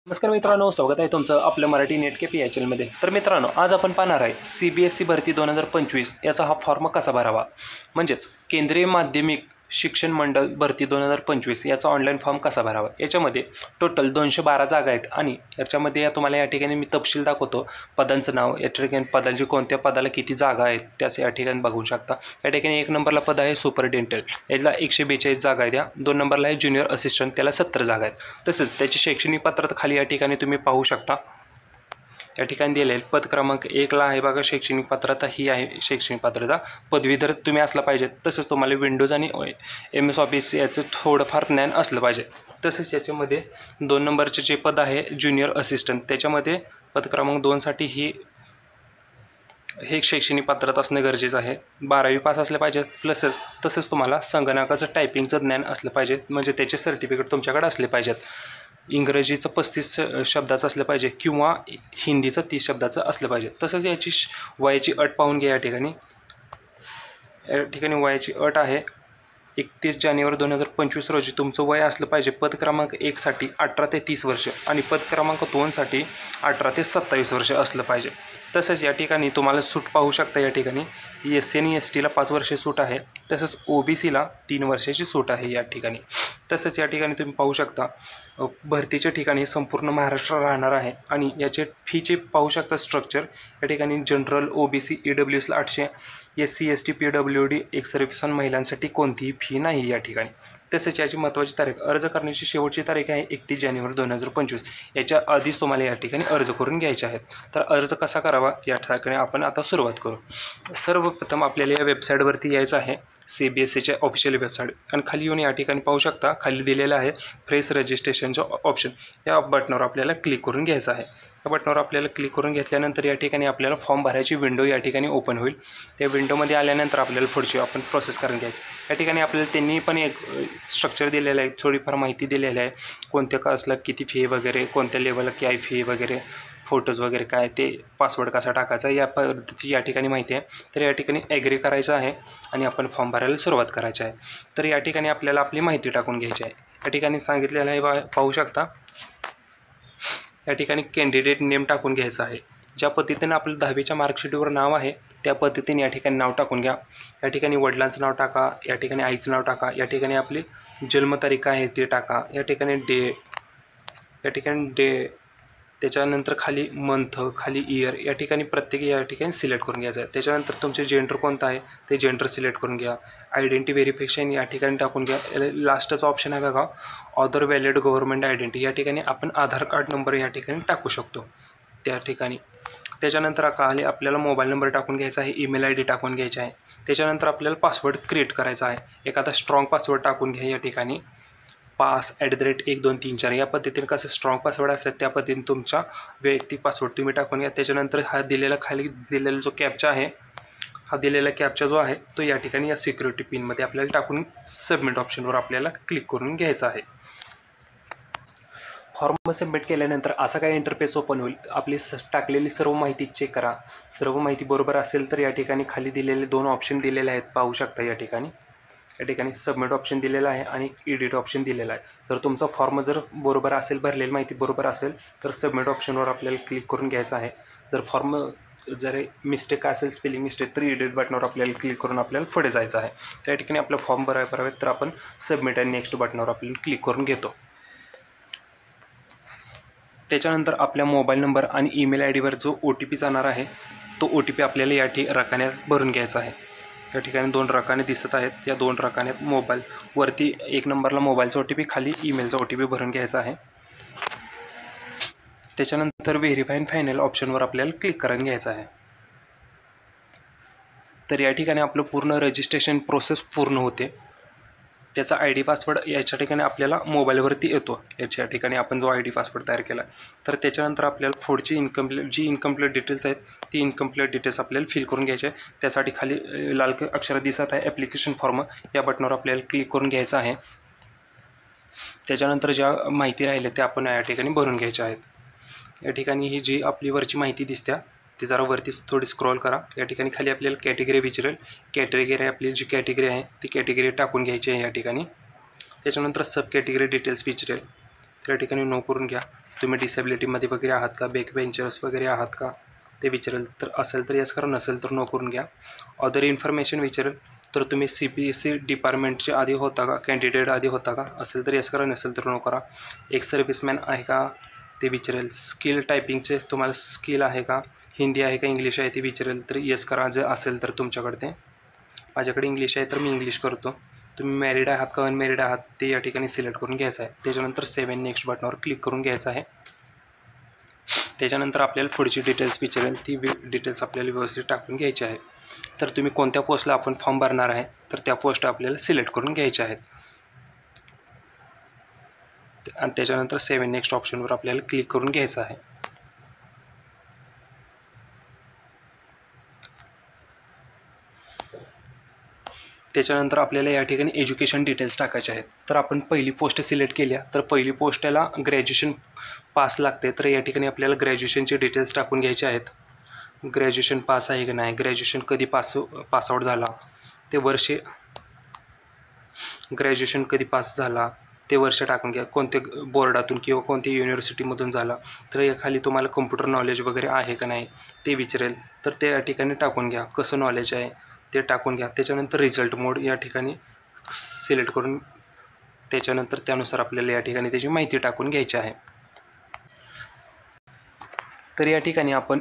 नमस्कार मित्रांनो, स्वागत आहे तुमचं आपलं मराठी नेट के पी चॅनलमध्ये। तर मित्रांनो, आज आपण पाहणार आहे CBSE भरती 2025 याचा हा फॉर्म कसा भरावा, म्हणजेच केंद्रीय माध्यमिक शिक्षण मंडळ भरती 2025 याचा ऑनलाईन फॉर्म कसा भरावा। याच्यामध्ये टोटल 212 जागा आहेत आणि याच्यामध्ये तुम्हाला या ठिकाणी मी तपशील दाखवतो। पदांचं नाव, या ठिकाणी पदांची कोणत्या पदाला किती जागा आहेत त्याचे या ठिकाणी बघू शकता। या ठिकाणी 1 नंबरला पद आहे सुपरिटेंडेंट, याला 142 जागा आहेत। 2 नंबरला आहे ज्युनियर असिस्टंट, त्याला 70 जागा आहेत। तसेच त्याची शैक्षणिक पात्रता खाली या ठिकाणी तुम्ही पाहू शकता। या ठिकाणी दिलेले पद क्रमांक 1ला आहे बघा, शैक्षणिक पात्रता ही आहे शैक्षणिक पात्रता, पदवीधर तुम्ही असला पाहिजे। तसेच तुम्हाला विंडोज आणि MS ऑफिस याचं थोडंफार ज्ञान असलं पाहिजे। तसेच याच्यामध्ये 2 नंबरचे जे पद आहे ज्युनियर असिस्टंट, त्याच्यामध्ये पद क्रमांक 2साठी हे शैक्षणिक पात्रता असणे गरजेचं आहे। 12वी पास असले पाहिजे। तसेच तुम्हाला संगणकाचं टायपिंगचं ज्ञान असलं पाहिजे, म्हणजे त्याचे सर्टिफिकेट तुमच्याकडे असले पाहिजेत। इंग्रजीचं 35 शब्दाचं असलं पाहिजे किंवा हिंदीचं 30 शब्दाचं असलं पाहिजे। तसंच याची वयाची अट पाहून घ्या। या ठिकाणी वयाची अट आहे 31 जानेवारी 2025 रोजी तुमचं वय असलं पाहिजे पद क्रमांक 1साठी 18 ते 30 वर्ष आणि पद क्रमांक 2साठी 18 ते 27 वर्ष असलं पाहिजे। तसेच या ठिकाणी तुम्हाला सूट पाहू शकता। या ठिकाणी SC आणि STला 5 वर्षे सूट आहे। तसेच OBCला 3 वर्षाची सूट आहे या ठिकाणी। तसेच या ठिकाणी तुम्ही पाहू शकता भरतीच्या ठिकाणी संपूर्ण महाराष्ट्र राहणार आहे आणि याचे फीचे पाहू शकता स्ट्रक्चर। या ठिकाणी general, OBC, EWSला 800, SC ST PWD एक सर्व्हिसन महिलांसाठी कोणतीही फी नाही या ठिकाणी। तसेच याची महत्त्वाची तारीख, अर्ज करण्याची शेवटची तारीख आहे 31 जानेवारी 2025। याच्या आधीच तुम्हाला या ठिकाणी अर्ज करून घ्यायचे आहेत। तर अर्ज कसा करावा या ठिकाणी आपण आता सुरुवात करू। सर्वप्रथम आपल्याला या वेबसाईटवरती यायचं आहे, CBSEच्या ऑफिशियल वेबसाईट, आणि खाली येऊन या ठिकाणी पाहू शकता खाली दिलेलं आहे फ्रेश रजिस्ट्रेशनचं ऑप्शन। या बटनावर आपल्याला क्लिक करून घ्यायचं आहे। या बटनावर आपल्याला क्लिक करून घेतल्यानंतर या ठिकाणी आपल्याला फॉर्म भरायची विंडो या ठिकाणी ओपन होईल। त्या विंडोमध्ये आल्यानंतर आपल्याला पुढची आपण प्रोसेस करून घ्यायची। या ठिकाणी आपल्याला त्यांनी पण एक स्ट्रक्चर दिलेलं आहे, थोडीफार माहिती दिलेली आहे, कोणत्या क्लासला किती फी वगैरे, कोणत्या लेवलला काय फी वगैरे, फोटोज वगैरे काय, ते पासवर्ड कसा टाकायचा, या पद्धतीची या ठिकाणी माहिती आहे। तर या ठिकाणी ॲग्री करायचं आहे आणि आपण फॉर्म भरायला सुरुवात करायची आहे। तर या ठिकाणी आपल्याला आपली माहिती टाकून घ्यायची आहे। या ठिकाणी सांगितलेलं आहे पाहू शकता। या ठिकाणी कॅन्डिडेट नेम टाकून घ्यायचं आहे। ज्या पद्धतीने आपलं 10वीच्या मार्कशीटवर नाव आहे त्या पद्धतीने या ठिकाणी नाव टाकून घ्या। या ठिकाणी वडिलांचं नाव टाका, या ठिकाणी आईचं नाव टाका, या ठिकाणी आपली जन्मतारीख आहे ते टाका, या ठिकाणी डे, त्याच्यानंतर खाली मंथ, खाली इयर, या ठिकाणी प्रत्येक या ठिकाणी सिलेक्ट करून घ्यायचं आहे। त्याच्यानंतर तुमचे जेंडर कोणतं आहे ते जेंडर सिलेक्ट करून घ्या। आयडेंटिटी व्हेरिफिकेशन या ठिकाणी टाकून घ्या। लास्टचा ऑप्शन आहे बघा, अदर व्हॅलिड गव्हर्नमेंट आयडेंटिटी, या ठिकाणी आपण आधार कार्ड नंबर या ठिकाणी टाकू शकतो त्या ठिकाणी। त्याच्यानंतर खाली आपल्याला मोबाईल नंबर टाकून घ्यायचा आहे, ईमेल ID टाकून घ्यायचा आहे। त्याच्यानंतर आपल्याला पासवर्ड क्रिएट करायचा आहे, एखादा स्ट्रॉंग पासवर्ड टाकून घ्या। या ठिकाणी pass@12345 या पद्धतीने कसं स्ट्रॉंग पासवर्ड असतात त्या पद्धतीने तुमचा वैयक्तिक पासवर्ड तुम्ही टाकून घ्या। त्याच्यानंतर हा दिलेला खाली दिलेला जो कॅप्चा आहे, हा दिलेला कॅप्चा जो आहे तो या ठिकाणी या सिक्युरिटी पिनमध्ये आपल्याला टाकून सबमिट ऑप्शनवर आपल्याला क्लिक करून घ्यायचं आहे। फॉर्म सबमिट केल्यानंतर असा काही इंटरफेस ओपन होईल। आपली टाकलेली सर्व माहिती चेक करा, सर्व माहिती बरोबर असेल तर या ठिकाणी खाली दिलेले 2 ऑप्शन दिलेले आहेत पाहू शकता। या ठिकाणी सबमिट ऑप्शन दिलेला आहे आणि एडिट ऑप्शन दिलेला आहे। तर तुमचा फॉर्म जर बरोबर असेल, भरलेली माहिती बरोबर असेल तर सबमिट ऑप्शनवर आपल्याला क्लिक करून घ्यायचं आहे। जर मिस्टेक असेल, स्पेलिंग मिस्टेक, तर एडिट बटनावर आपल्याला क्लिक करून आपल्याला पुढे जायचं आहे। त्या ठिकाणी आपला फॉर्म भरावे तर आपण सबमिट आणि नेक्स्ट बटनावर आपल्याला क्लिक करून घेतो। त्याच्यानंतर आपल्या मोबाईल नंबर आणि ईमेल IDवर जो OTP जाणार आहे तो OTP आपल्याला या रकान्यात भरून घ्यायचा आहे। या ठिकाणी 2 रकाने दिसत आहेत, या 2 रकान्यात मोबाईलवरती 1 नंबरला मोबाईलचा OTP, खाली ईमेलचा OTP भरून घ्यायचा आहे। त्याच्यानंतर व्हेरीफाय अँड फायनल ऑप्शनवर आपल्याला क्लिक करून घ्यायचं आहे। तर या ठिकाणी आपलं पूर्ण रजिस्ट्रेशन प्रोसेस पूर्ण होते। त्याचा ID पासवर्ड याच्या ठिकाणी आपल्याला मोबाईलवरती येतो। याच्या ठिकाणी आपण जो ID पासवर्ड तयार केला, तर त्याच्यानंतर आपल्याला पुढची इनकम्प्लीट डिटेल्स आहेत ती इनकम्प्लीट डिटेल्स आपल्याला फिल करून घ्यायचे आहे। त्यासाठी खाली लाल अक्षरात दिसत आहे ॲप्लिकेशन फॉर्म, या बटनावर आपल्याला क्लिक करून घ्यायचं आहे। त्याच्यानंतर ज्या माहिती राहिल्या त्या आपण या ठिकाणी भरून घ्यायच्या आहेत। या ठिकाणी ही जी आपली वरची माहिती दिसते ती जरा वरती थोडी स्क्रॉल करा। या ठिकाणी खाली आपल्याला कॅटेगरी विचारेल, कॅटेगरी आपली जी कॅटेगरी आहे ती कॅटेगरी टाकून घ्यायची आहे या ठिकाणी। त्याच्यानंतर सब कॅटेगरी डिटेल्स विचारेल, त्या ठिकाणी नो करून घ्या। तुम्ही डिसेबिलिटीमध्ये वगैरे आहात का, बॅक बेंचर्स वगैरे आहात का ते विचारेल. तर असेल तर येस करा, नसेल तर नो करून घ्या. अदर इन्फॉर्मेशन विचारेल, तर तुम्ही CPSC डिपार्टमेंटचे आधी होता का, कॅन्डिडेट आधी होता का, असेल तर येस करा, नसेल तर नो करा. एक सर्व्हिसमॅन आहे का ते विचारेल. स्किल टायपिंगचे तुम्हाला स्किल आहे का, हिंदी आहे का इंग्लिश आहे ते विचारेल, तर येस करा जर असेल तर तुमच्याकडे ते. माझ्याकडे इंग्लिश आहे तर मी इंग्लिश करतो. तुम्ही मॅरिड आहात का अनमॅरिड आहात ते या ठिकाणी सिलेक्ट करून घ्यायचं आहे. त्याच्यानंतर सेव्ह नेक्स्ट बटनावर क्लिक करून घ्यायचं आहे. त्याच्यानंतर आपल्याला पुढची डिटेल्स विचारेल, ती डिटेल्स आपल्याला व्यवस्थित टाकून घ्यायची आहे. तर तुम्ही कोणत्या पोस्टला आपण फॉर्म भरणार आहे तर त्या पोस्ट आपल्याला सिलेक्ट करून घ्यायच्या आहेत. आणि त्याच्यानंतर सेव्ह नेक्स्ट ऑप्शनवर आपल्याला क्लिक करून घ्यायचं आहे. त्याच्यानंतर आपल्याला या ठिकाणी एज्युकेशन डिटेल्स टाकायचे आहेत. तर आपण पहिली पोस्ट सिलेक्ट केल्या तर पहिली पोस्टला ग्रॅज्युएशन पास लागते. तर या ठिकाणी आपल्याला ग्रॅज्युएशनचे डिटेल्स टाकून घ्यायचे आहेत. ग्रॅज्युएशन पास आहे की नाही, ग्रॅज्युएशन कधी पासआउट झाला ते वर्षे, ग्रॅज्युएशन कधी पास झाला ते वर्ष टाकून घ्या. कोणत्या बोर्डातून किंवा कोणत्या युनिव्हर्सिटीमधून झाला, तर याखाली तुम्हाला कम्प्युटर नॉलेज वगैरे आहे का नाही ते विचारेल, तर ते या ठिकाणी टाकून घ्या. कसं नॉलेज आहे ते टाकून घ्या. त्याच्यानंतर रिझल्ट मोड या ठिकाणी सिलेक्ट करून त्याच्यानंतर त्यानुसार आपल्याला या ठिकाणी त्याची माहिती टाकून घ्यायची आहे. तर या ठिकाणी आपण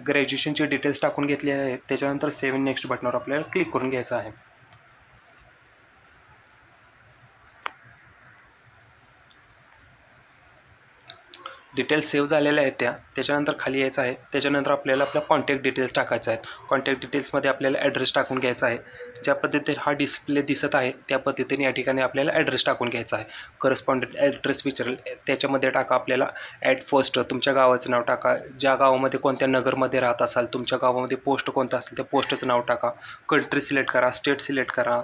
ग्रॅज्युएशनचे डिटेल्स टाकून घेतले आहेत. त्याच्यानंतर सेव्ह नेक्स्ट बटनावर आपल्याला क्लिक करून घ्यायचं आहे. डिटेल्स सेव्ह झालेल्या आहेत त्याच्यानंतर खाली यायचं आहे. त्याच्यानंतर आपल्याला आपल्या कॉन्टॅक्ट डिटेल्स टाकायचं आहेत. कॉन्टॅक्ट डिटेल्समध्ये आपल्याला ॲड्रेस टाकून घ्यायचा आहे. ज्या पद्धतीने हा डिस्प्ले दिसत आहे त्या पद्धतीने या ठिकाणी आपल्याला ॲड्रेस टाकून घ्यायचा आहे. करस्पॉन्डंट ॲड्रेस विचारेल, त्याच्यामध्ये टाका आपल्याला ॲट फर्स्ट तुमच्या गावाचं नाव टाका. ज्या गावामध्ये कोणत्या नगरमध्ये राहत असाल, तुमच्या गावामध्ये पोस्ट कोणतं असेल त्या पोस्टचं नाव टाका. कंट्री सिलेक्ट करा, स्टेट सिलेक्ट करा,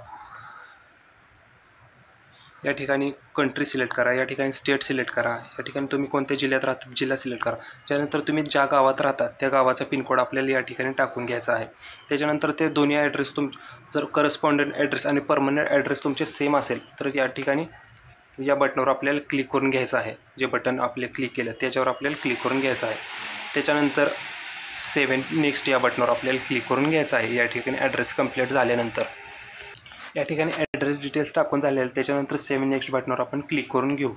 या ठिकाणी कंट्री सिलेक्ट करा, या ठिकाणी स्टेट सिलेक्ट करा, या ठिकाणी तुम्ही कोणत्या जिल्ह्यात राहता जिल्हा सिलेक्ट करा. त्यानंतर तुम्ही ज्या गावात राहता त्या गावाचा पिनकोड आपल्याला या ठिकाणी टाकून घ्यायचा आहे. त्याच्यानंतर ते दोन्ही ॲड्रेस जर करस्पॉन्डंट ॲड्रेस आणि परमनंट ॲड्रेस तुमचे सेम असेल तर या ठिकाणी या बटनावर आपल्याला क्लिक करून घ्यायचं आहे. जे बटन आपले क्लिक केलं त्याच्यावर आपल्याला क्लिक करून घ्यायचं आहे. त्याच्यानंतर सेव्ह नेक्स्ट या बटनावर आपल्याला क्लिक करून घ्यायचं आहे. या ठिकाणी ॲड्रेस कंप्लीट झाल्यानंतर या ठिकाणी ॲड्रेस डिटेल्स टाकून झालेले. त्याच्यानंतर सेव्ह नेक्स्ट बटनावर आपण क्लिक करून घेऊ.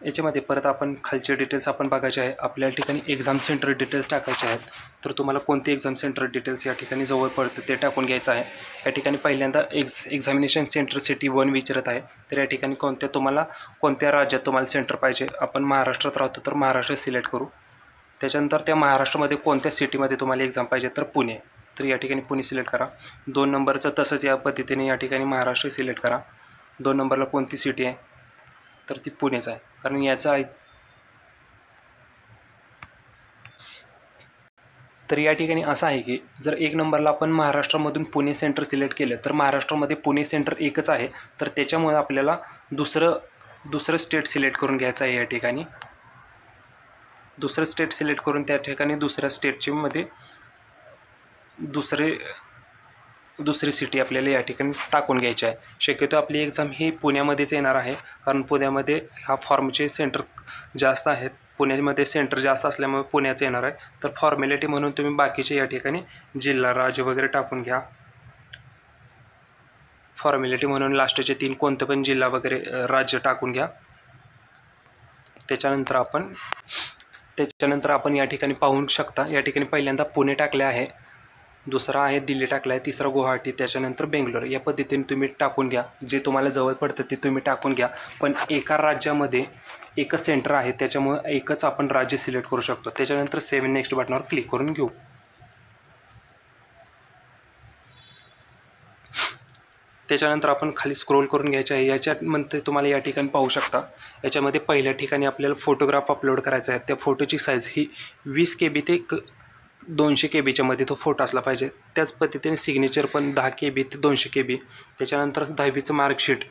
याच्यामध्ये परत आपण खालचे डिटेल्स आपण बघायचे आहे. आपल्या ठिकाणी एक्झाम सेंटर डिटेल्स टाकायचे आहेत. तर तुम्हाला कोणते एक्झाम सेंटर डिटेल्स या ठिकाणी जवळ पडतं ते टाकून घ्यायचं आहे. या ठिकाणी पहिल्यांदा एक्झामिनेशन सेंटर सिटी 1 विचारत आहे. तर या ठिकाणी तुम्हाला कोणत्या राज्यात तुम्हाला सेंटर पाहिजे. आपण महाराष्ट्रात राहतो तर महाराष्ट्र सिलेक्ट करू. त्याच्यानंतर त्या महाराष्ट्रामध्ये कोणत्या सिटीमध्ये तुम्हाला एक्झाम पाहिजे तर पुणे, तर या ठिकाणी पुणे सिलेक्ट करा. 2 नंबरचं तसंच या पद्धतीने या ठिकाणी महाराष्ट्र सिलेक्ट करा. 2 नंबरला कोणती सिटी आहे तर ती पुणेच आहे. कारण याचा तर या ठिकाणी असं आहे की जर 1 नंबरला आपण महाराष्ट्रामधून पुणे सेंटर सिलेक्ट केलं तर महाराष्ट्रामध्ये पुणे सेंटर एकच आहे. तर त्याच्यामुळे आपल्याला दुसरं स्टेट सिलेक्ट करून घ्यायचं आहे. या ठिकाणी दुसरं स्टेट सिलेक्ट करून त्या ठिकाणी दुसऱ्या स्टेटची मध्ये दुसरी सिटी आपल्याला या ठिकाणी टाकून घ्यायची आहे. शक्यतो आपली एक्झाम ही पुण्यामध्येच येणार आहे. कारण पुण्यामध्ये ह्या फॉर्मचे सेंटर जास्त आहेत. पुण्यामध्ये सेंटर जास्त असल्यामुळे पुण्याचं येणार आहे. तर फॉर्मॅलिटी म्हणून तुम्ही बाकीचे या ठिकाणी जिल्हा राज्य वगैरे टाकून घ्या. फॉर्मॅलिटी म्हणून लास्टचे 3 कोणतं पण जिल्हा वगैरे राज्य टाकून घ्या. त्याच्यानंतर आपण या ठिकाणी पाहू शकता. या ठिकाणी पहिल्यांदा पुणे टाकले आहे, दुसरा आहे दिल्ली टाकला आहे, तिसरा गुवाहाटी, त्याच्यानंतर बेंगलोर. या पद्धतीने तुम्ही टाकून घ्या. जे तुम्हाला जवळ पडतं ते तुम्ही टाकून घ्या. पण एका राज्यामध्ये एकच सेंटर आहे त्याच्यामुळे एकच आपण राज्य सिलेक्ट करू शकतो. त्याच्यानंतर सेव्ह नेक्स्ट बटनावर क्लिक करून घेऊ. त्याच्यानंतर आपण खाली स्क्रोल करून घ्यायचे आहे. याच्यामध्ये तुम्हाला या ठिकाणी पाहू शकता. याच्यामध्ये पहिल्या ठिकाणी आपल्याला फोटोग्राफ अपलोड करायचा आहे. त्या फोटोची साईज ही 20 KB ते 200 KBच्या मध्ये तो फोटो असला पाहिजे. त्याच पद्धतीने सिग्नेचर पण 10 KB ते 200 KB. त्याच्यानंतर 10वीचं मार्कशीट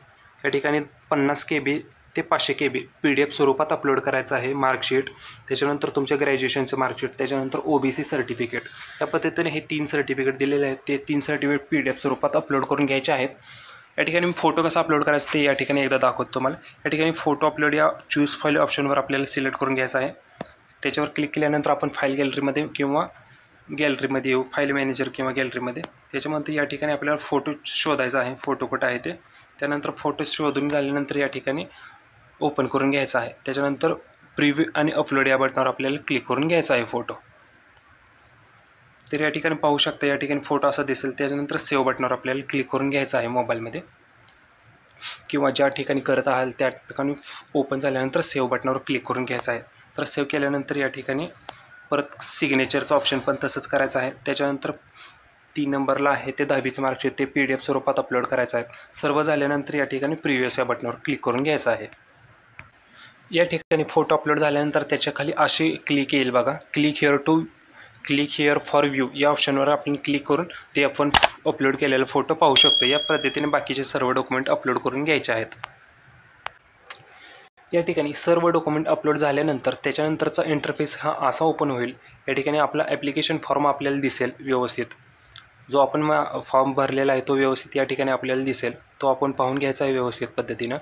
या ठिकाणी 50 KB ते 500 KB PDF स्वरूपात अपलोड करायचं आहे मार्कशीट, त्याच्यानंतर तुमच्या ग्रॅज्युएशनचं मार्कशीट, त्याच्यानंतर OBC सर्टिफिकेट. या पद्धतीने हे 3 सर्टिफिकेट दिलेले आहेत. ते 3 सर्टिफिकेट PDF स्वरूपात अपलोड करून घ्यायचे आहेत. या ठिकाणी मी फोटो कसा अपलोड करायचा ते या ठिकाणी एकदा दाखवतो तुम्हाला. या ठिकाणी फोटो अपलोड या चूज फाईल ऑप्शनवर आपल्याला सिलेक्ट करून घ्यायचा आहे. त्याच्यावर क्लिक केल्यानंतर आपण फाईल गॅलरीमध्ये किंवा गॅलरीमध्ये येऊ, फाईल मॅनेजर किंवा गॅलरीमध्ये. त्याच्यामध्ये या ठिकाणी आपल्याला फोटो शोधायचा आहे, फोटो कुठं आहे ते. त्यानंतर फोटो शोधून झाल्यानंतर या ठिकाणी ओपन करून घ्यायचा आहे. त्याच्यानंतर प्रिव्ह्यू आणि अपलोड या बटनावर आपल्याला क्लिक करून घ्यायचा आहे फोटो. तर या ठिकाणी पाहू शकता, या ठिकाणी फोटो असा दिसेल. त्याच्यानंतर सेव्ह बटनावर आपल्याला क्लिक करून घ्यायचं आहे मोबाईलमध्ये, किंवा ज्या ठिकाणी करत आहात त्या ठिकाणी ओपन झाल्यानंतर सेव्ह बटनावर क्लिक करून घ्यायचं आहे. तर सेव्ह केल्यानंतर या ठिकाणी परत सिग्नेचरचं ऑप्शन पण तसंच करायचं आहे. त्याच्यानंतर 3 नंबरला आहे ते 10वीचं मार्कशीट, ते PDF स्वरूपात अपलोड करायचं आहे. सर्व झाल्यानंतर या ठिकाणी प्रिव्हियस या बटनावर क्लिक करून घ्यायचं आहे. या ठिकाणी फोटो अपलोड झाल्यानंतर त्याच्या खाली अशी क्लिक येईल बघा, क्लिक हिअर फॉर व्ह्यू या ऑप्शनवर आपण क्लिक करून ते आपण अपलोड केलेला फोटो पाहू शकतो. या पद्धतीने बाकीचे सर्व डॉक्युमेंट अपलोड करून घ्यायचे आहेत. या ठिकाणी सर्व डॉक्युमेंट अपलोड झाल्यानंतर त्याच्यानंतरचा इंटरफेस हा असा ओपन होईल. या ठिकाणी आपला ॲप्लिकेशन फॉर्म आपल्याला दिसेल व्यवस्थित, जो आपण फॉर्म भरलेला आहे तो व्यवस्थित या ठिकाणी आपल्याला दिसेल. तो आपण पाहून घ्यायचा आहे व्यवस्थित पद्धतीनं.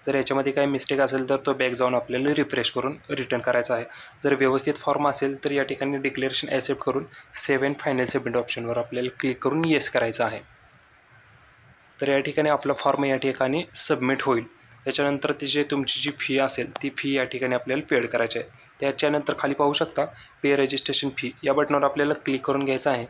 जर याच्यामध्ये काही मिस्टेक असेल तर तो बॅक जाऊन आपल्याला रिफ्रेश करून रिटर्न करायचा आहे. जर व्यवस्थित फॉर्म असेल तर या ठिकाणी डिक्लेरेशन ॲक्सेप्ट करून सेव्ह अँड फायनल सबमिट ऑप्शनवर आपल्याला क्लिक करून येस करायचं आहे. तर या ठिकाणी आपला फॉर्म या ठिकाणी सबमिट होईल. त्याच्यानंतर तुमची जी फी असेल ती फी या ठिकाणी आपल्याला पेड करायची आहे. त्याच्यानंतर खाली पाहू शकता पे रजिस्ट्रेशन फी या बटनावर आपल्याला क्लिक करून घ्यायचं आहे.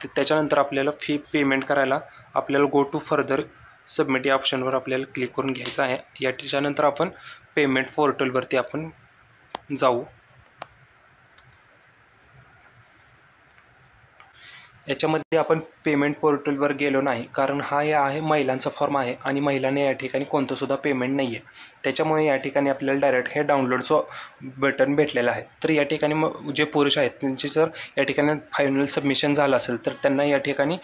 त्याच्यानंतर आपल्याला फी पेमेंट करायला आपल्याला गो टू फर्दर सबमिट या ऑप्शनवर आपल्याला क्लिक करून घ्यायचं आहे. याच्यानंतर आपण पेमेंट पोर्टलवरती आपण जाऊ. याच्यामध्ये आपण पेमेंट पोर्टलवर गेलो नाही, कारण हा आहे महिलांचा फॉर्म आहे आणि महिलांना या ठिकाणी कोणतंसुद्धा पेमेंट नाही आहे. त्याच्यामुळे या ठिकाणी आपल्याला डायरेक्ट हे डाउनलोडचं बटन भेटलेलं आहे. तर या ठिकाणी मग जे पुरुष आहेत त्यांचे जर या ठिकाणी फायनल सबमिशन झालं असेल तर त्यांना या ठिकाणी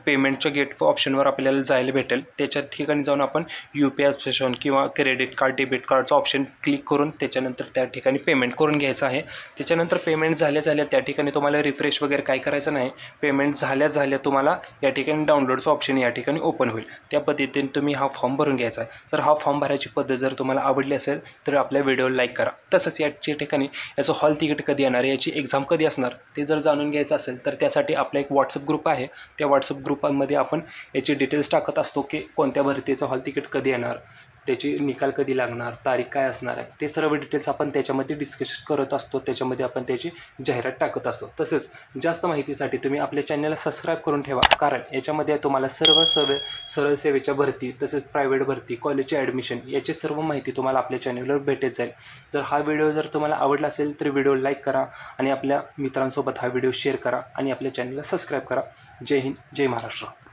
पेमेंटच्या गेट ऑप्शनवर आपल्याला जायला भेटेल. त्याच्या ठिकाणी जाऊन आपण UPI ऑप्शन किंवा क्रेडिट कार्ड डेबिट कार्डचं ऑप्शन क्लिक करून त्याच्यानंतर त्या ठिकाणी पेमेंट करून घ्यायचं आहे. त्याच्यानंतर पेमेंट झाल्या त्या ठिकाणी तुम्हाला रिफ्रेश वगैरे काय करायचं नाही. पेमेंट झाल्या तुम्हाला या ठिकाणी डाउनलोडचं ऑप्शन या ठिकाणी ओपन होईल. त्या पद्धतीने तुम्ही हा फॉर्म भरून घ्यायचा आहे. तर हा फॉर्म भरायची पद्धत जर तुम्हाला आवडली असेल तर आपल्या व्हिडिओला लाईक करा. तसंच याच्या ठिकाणी याचं हॉल तिकीट कधी येणार, याची एक्झाम कधी असणार ते जर जाणून घ्यायचं असेल तर त्यासाठी आपला एक व्हॉट्सअप ग्रुप आहे. त्या व्हॉट्सअप ग्रुपमध्ये आपण याची डिटेल्स टाकत असतो की कोणत्या भरतीचं हॉल तिकीट कधी येणार, त्याची निकाल कधी लागणार, तारीख काय असणार आहे, ते सर्व डिटेल्स आपण त्याच्यामध्ये डिस्कस करत असतो. त्याच्यामध्ये आपण त्याची जाहिरात टाकत असतो. तसेच जास्त माहितीसाठी तुम्ही आपल्या चॅनलला सबस्क्राईब करून ठेवा, कारण याच्यामध्ये तुम्हाला सरळ सेवेच्या भरती, तसेच प्रायव्हेट भरती, कॉलेजचे ॲडमिशन याची सर्व माहिती तुम्हाला आपल्या चॅनलवर भेटत जाईल. जर हा व्हिडिओ जर तुम्हाला आवडला असेल तर व्हिडिओ लाईक करा आणि आपल्या मित्रांसोबत हा व्हिडिओ शेअर करा आणि आपल्या चॅनलला सबस्क्राईब करा. जय हिंद, जय महाराष्ट्र.